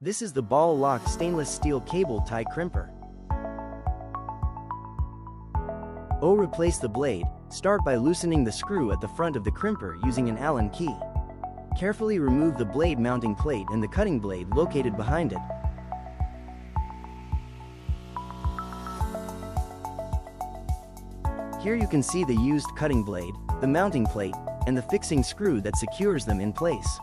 This is the ball lock stainless steel cable tie crimper. Replace the blade. Start by loosening the screw at the front of the crimper using an Allen key. Carefully remove the blade mounting plate and the cutting blade located behind it. Here you can see the used cutting blade, the mounting plate, and the fixing screw that secures them in place.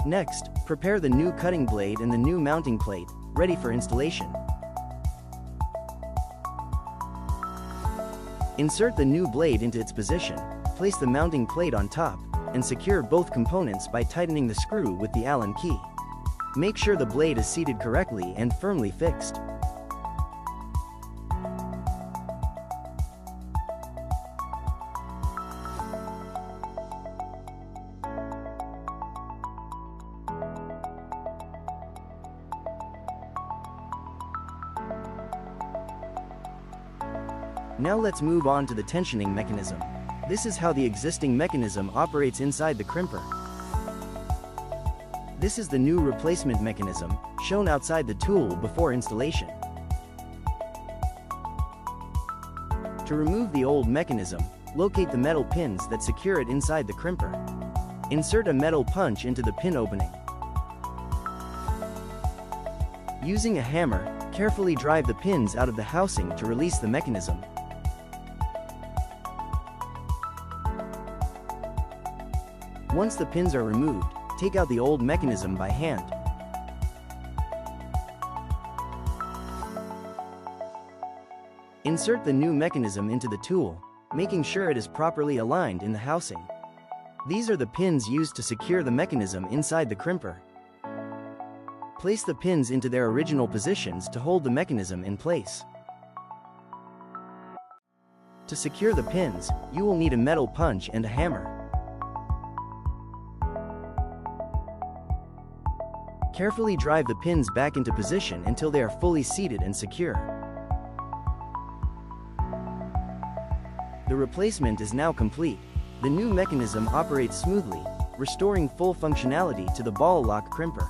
Next, prepare the new cutting blade and the new mounting plate, ready for installation. Insert the new blade into its position, place the mounting plate on top, and secure both components by tightening the screw with the Allen key. Make sure the blade is seated correctly and firmly fixed. Now let's move on to the tensioning mechanism. This is how the existing mechanism operates inside the crimper. This is the new replacement mechanism, shown outside the tool before installation. To remove the old mechanism, locate the metal pins that secure it inside the crimper. Insert a metal punch into the pin opening. Using a hammer, carefully drive the pins out of the housing to release the mechanism. Once the pins are removed, take out the old mechanism by hand. Insert the new mechanism into the tool, making sure it is properly aligned in the housing. These are the pins used to secure the mechanism inside the crimper. Place the pins into their original positions to hold the mechanism in place. To secure the pins, you will need a metal punch and a hammer. Carefully drive the pins back into position until they are fully seated and secure. The replacement is now complete. The new mechanism operates smoothly, restoring full functionality to the ball lock crimper.